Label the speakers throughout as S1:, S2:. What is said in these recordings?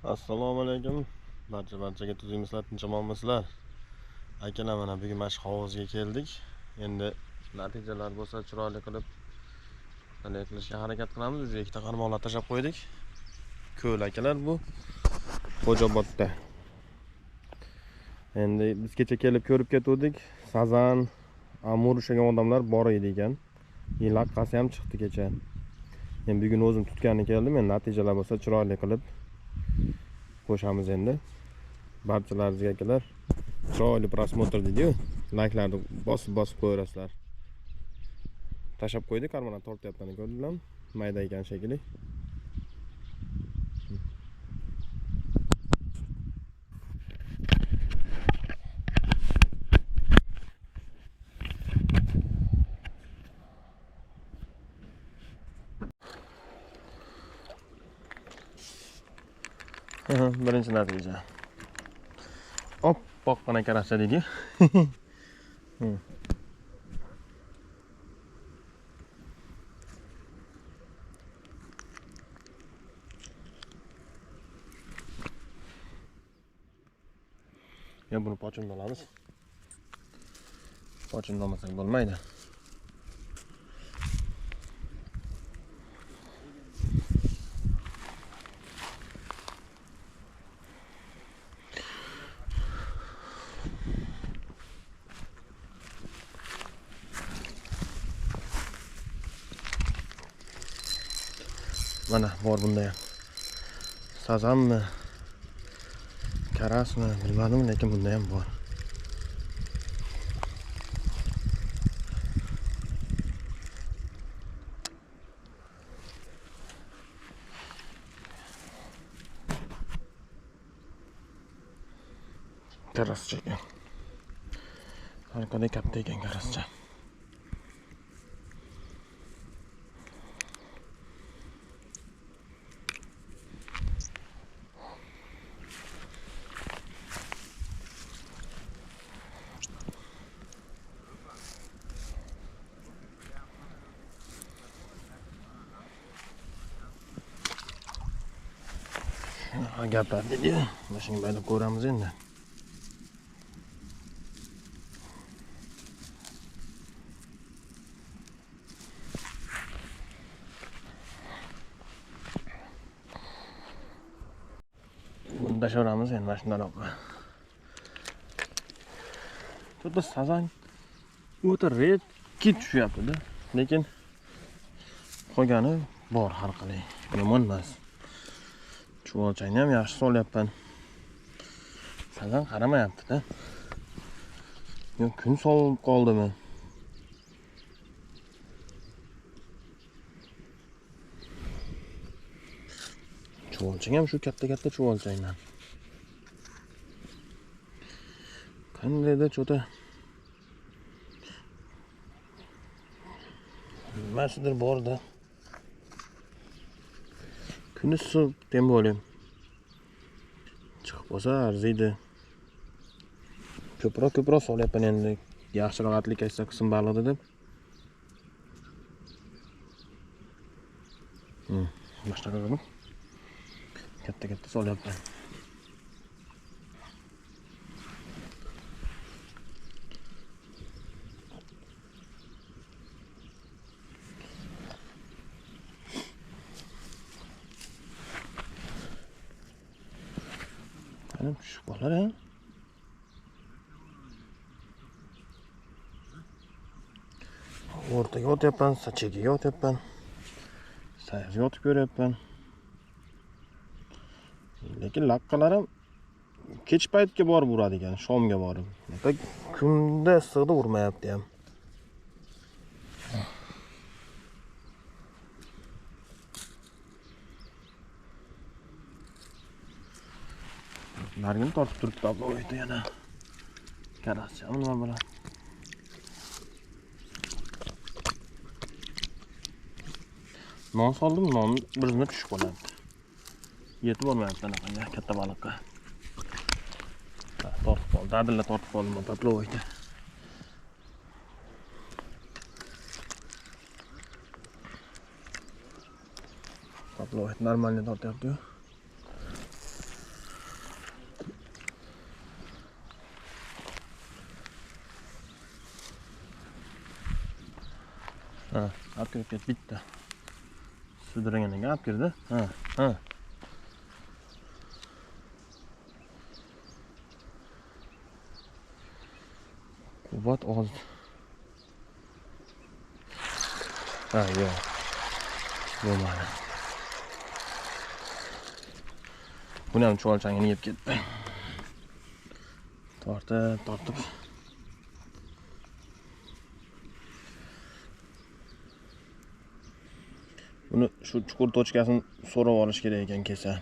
S1: Assalomu alaykum. Barchaga tuzingizlar, tinchamonmisizlar? Akalar, mana bugun mashq hovuzga keldik. Endi natijalar bo'lsa chiroyli qilib qanday qilishga harakat qilamiz. O'zi ikkita qarmoqlar tashlab qo'ydik. Ko'l akalar bu Xo'jobodda. Endi biz kecha kelib ko'rib ketdik. Sazan, amur o'shagan odamlar bor edi ekan. Laqqasi ham chiqdi kecha. Endi bugun o'zim tutgani keldim. Men natijalar bo'lsa chiroyli qilib qo'shamiz endi. Barchalaringizga akalar chiroyli prosmotr deydi-yu, layklarni bosib qo'yasizlar. Tashab qo'ydik, qarmona tortyaptani ko'rdinglarmi? Mayda ekan shekilli. Birinchi natija. Oppoqqina karasa deydi. Ya buni pochimda olamiz. Pochimda olmasak bo'lmaydi. Mana bor bunda ham. Sazanmi? Karasmi? Bilmadim, lekin bunda ham bor. Karascha ekan. Harqaday katta ekan karascha. Gaplar dedi. Mashina baylab ko'ramiz endi. Bunda tashaveramiz endi mashinalar bilan. To'da sazan o'ta redki tushyapti-da, lekin qolgani bor har qalay. Yomon emas. Chuvalchangni ham yaxshi solyapman. Sazan qaramayapti-da. Yo, kun sovib qoldimi? Chuvalchang ham shu katta chuvalchangdan. Qandayda cho'ta nimasidir bor-da. Kunisi tem bo'lim. Chiqib bo'lsa arziydi. Ko'proq solyapman endi. Yaxshiroq atlik aytsa qism baliqda deb. Boshqa qildim. Katta solyapman. Ana tushib qolar ha. O'rtaga o'tyapman, chekiga o'tyapman. Sayozga o'tib ko'ryapman. Lekin laqqalar ham kech paytga borib uradi ekan, shomga borib. Kunda issiqda urmayapti ham. Nargini tortib turibdi ablo'ydi yana. Karascha nima bilan? Non soldim, non birini tushib qolyapti. Yetib olmayapti anaqanga katta baliqqa. Tortib qoldi, dadilla tortib qoldim ablo'ydi. Ablo'ydi normalni tortyapti-yu. Ha, olib kirib ket bitta. Sudragandan olib kirdi. Ha. Quvvat oz. Ha, yo'q. Bo'lmadi. Buni ham chuvalchangini yeb ketdi. Tortib. Buni shu chuqur tochkasini so'rab olish kerak ekan kelsa.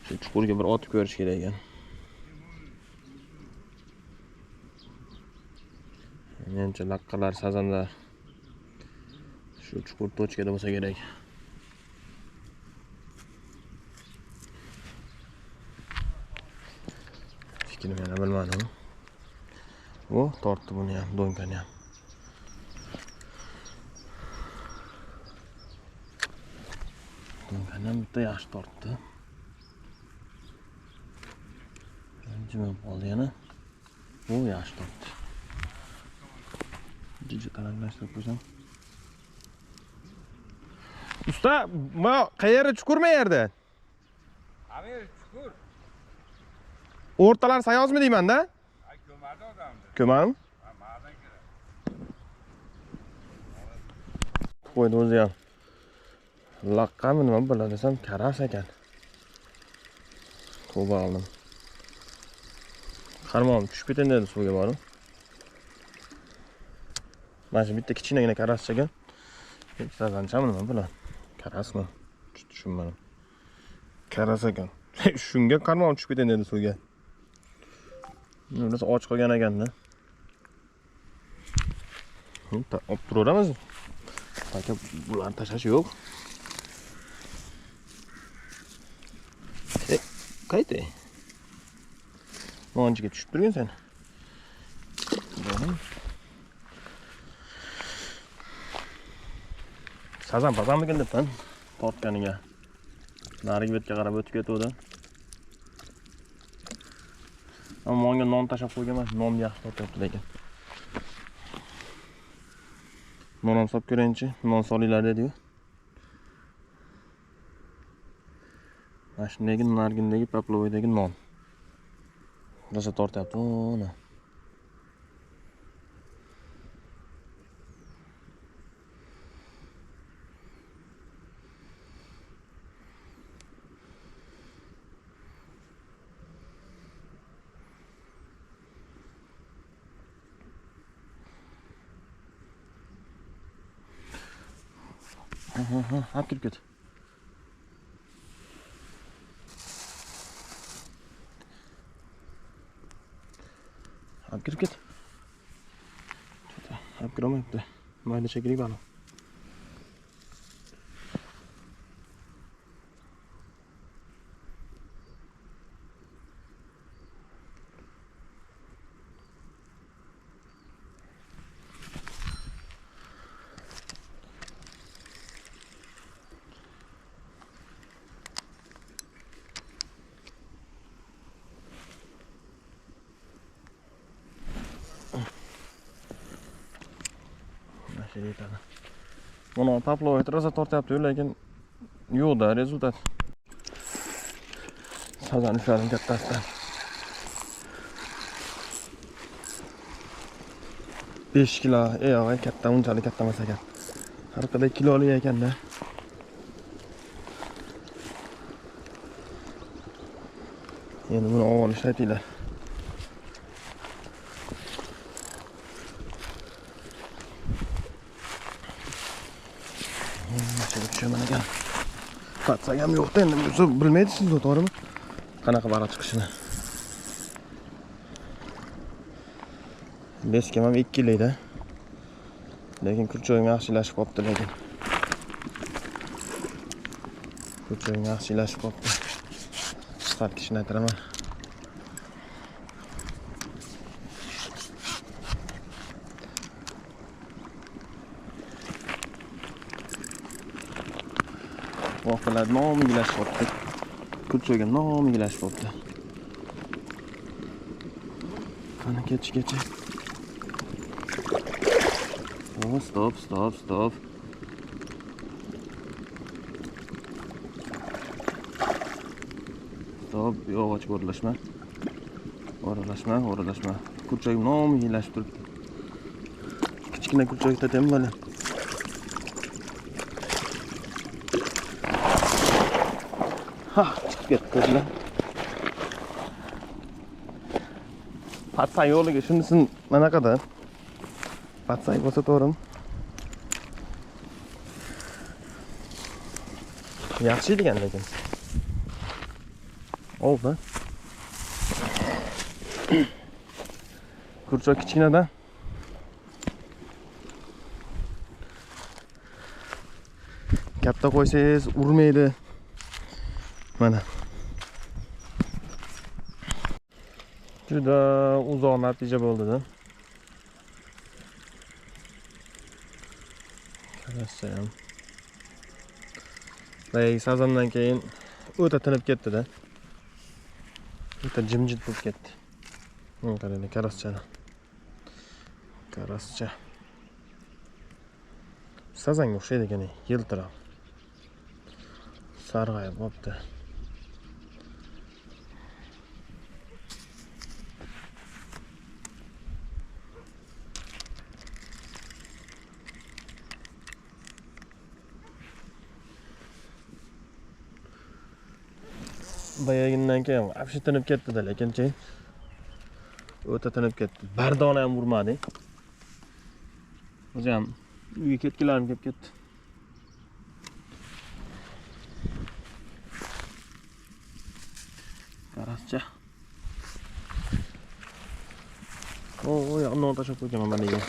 S1: Shu chuqurga bir otib ko'rish kerak ekan. Menimcha laqqalar, sazanlar shu chuqur tochkada bo'lsa kerak. Fikrim yana bilmadim. O, tortdi buni ham, do'nkani ham. Do'nkani ham bitta yaxshi tortdi. Jimib qoldi yana. O, yaxshi tortdi. Jiji taranglashtirib qo'ysam. Usta, ma qayerda chuqurmi yerda?
S2: Amer chuqur.
S1: O'rtalar sayozmi deyman-da?
S2: Ko'mardi odamni.
S1: Ko'marmi?
S2: Ha, ma'dan kerak.
S1: Qo'ydi o'zi ham. Laqqami nima bo'ladi desam, karas ekan. Tavba oldim. Qarmoqim tushib ketayin dedi suvga borib. Mana shu bitta kichkinagina karas ekan. Sazanchami nima bo'ladi? Karasmi? Tushunmadim. Karas ekan. Shunga qarmoqim tushib ketayin dedi suvga. Biraz och qolgan ekanda. Olib turaveramiz. Aka bularni tashlash yo'q. Qayta. Monchiga tushib turgan sen. Sazan pazanmikin debman tortganiga. Narigi betga qarab o'tib ketuvdi. Ammo menga non tashlab qo'yganman, nonni yaxshi tortyapti lekin. Non ham solib ko'rayinchi, non solinglar dedi-yu. Mana shundagi nargindagi paplovoydagi non. Rosa tortyapti, ona. Olib kirib ket. Olib kirib ket. Olib kiramayapti. Mayda shekilli balo. Mana paplovoyd rosa tortyapti, lekin yo'qda rezultat. Sazan ushladim kattasidan. 5 kilo, og'ay katta, unchalik katta emas ekan. Har qanday kiloli ekanda. Endi buni olib olishni aytinglar. Tushaman ekan. Patsak ham yo'qda endi, bilmaydisiz to'g'rimi? Qanaqa baliq chiqishini. Beskam ham 2 kiloda. Lekin kurchoyim yaxshilashib qopti lekin. Kurchoyim yaxshilashib qopti. Farqishini aytiraman. Voqealar nomigilashib qopti. Kurchoyga nomigilashib qopti. Qani kechi. Oh, stop. Stop, yog'ochga o'ralashma. Kurchagim nomi yilashib turibdi. Kichkina kurchak tatem mana. Ha, chiqib ketdi ko'zlar. Patsay yo'liga shunisi manaqada. Patsay bo'lsa to'g'rimi? Yaxshi ekan lekin. Oldi. Kurchak kichkinadan. Katta qo'ysangiz urmaydi. Mana. Juda uzoq natija bo'ldi-da. Qarasam. Boyagi sazondan keyin o'ta tinib ketdi-da. O'ta jimjit bo'lib ketdi. Mana qaranglar, karascha. Sazanga o'xshaydi ekan, yiltirab. Sarg'ayib qopti. Boyagidan keyin вообще tinib ketdi-da, lekin-chi o'ta tinib ketdi. Bardona ham urmadi. O'zi ham uyga ketgilarim kelib ketdi. Qarascha. O, yo'qni tashab qo'yganman maniga.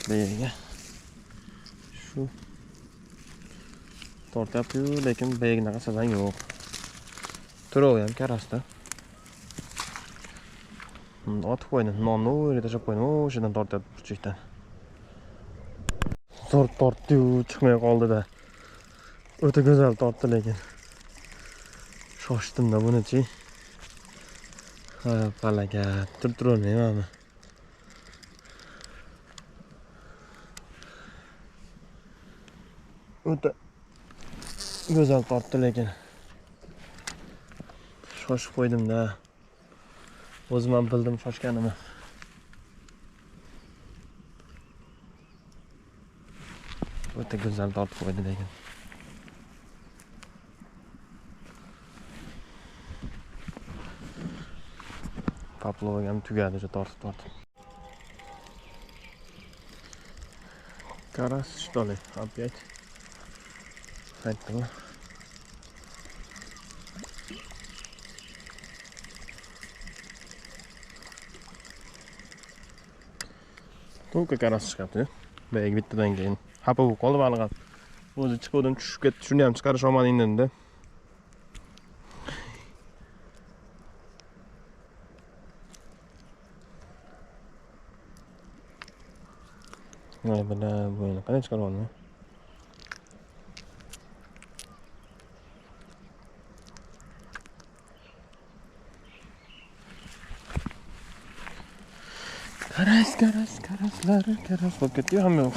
S1: Bayagiga. Shu tortyapti-yu, lekin bayagidaqa sazan yo'q. Turovi ham karasda. Otib qo'ydim, nonni o'yga tashab qo'ydim. O'shadan tortyapti burchakdan. Zo'r tortdi-yu, chiqmay qoldi-da. O'ta go'zal tortdi lekin. Shoshdim-da buni-chi. Ha, palaga, turolmayman. O'ta go'zal tortdi lekin. Shoshib qo'ydim-da. O'zim ham bildim shoshganimni. O'ta go'zal tortib qo'ydi lekin. Paplov ham tugadi o'sha tortib. Karas, что ли? Опять. Айтты. To'g'ri karas chiqadi. Bayagi bittadan keyin xafa bo'lib qoldi baliq ham. O'zi chiqdim, tushib ketdi. Shuni ham chiqarish olmading dedi. Mana buni qanday chiqarib oldim? Karas bo'lib ketdi hamma yo'q.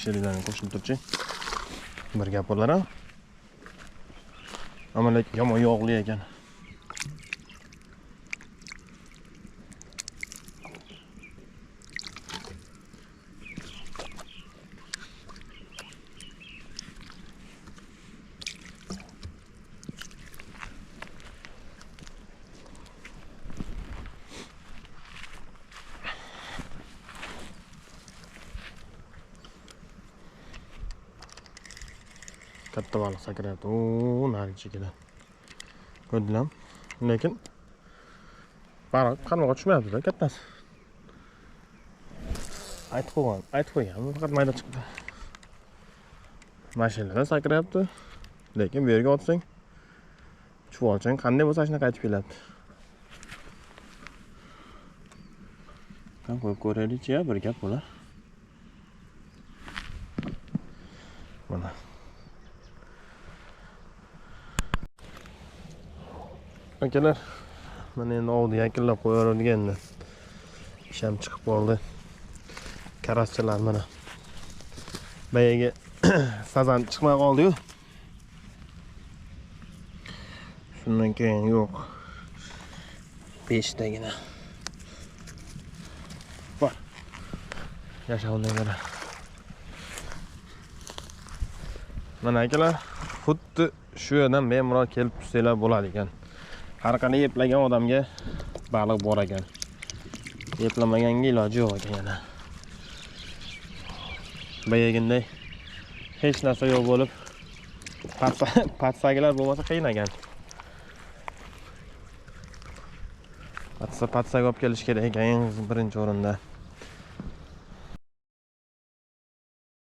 S1: Sheridan qo'shilib turchi. Bir gap bo'lar ha. Ammo lekin yomon yog'li ekan. Katta baliq sakrayapti. O, nari chekidan. Ko'rdilar. Lekin baliq qarmoqqa tushmayapti-da, kattasi. Aytib qo'ygan, faqat mayda chiqdi. Mashinadan sakrayapti. Lekin bu yerga otsang, chuvolchang qanday bo'lsa shuna qaytib keladi. Qani qo'yib ko'raylik-chi, bir gap bo'lar. Mana. Akalar, mana endi ovni yakunlab qo'yaveradigan endi. isham chiqib qoldi. Karaschalar mana. Bayagi sazan chiqmay qoldi-yu. Shundan keyin yo'q. 5 tagina. Bor. Yashavundan mana akalar, xuddi shu yerdan bemalol kelib tursanglar bo'ladi ekan. Har qanday eplagan odamga baliq bor ekan. Eplamaganga iloji yo'q ekan yana. Bayaginday hech narsa yo'q bo'lib, patsagilar bo'lmasa qiyin ekan. Patsak olib kelish kerak ekan eng birinchi o'rinda.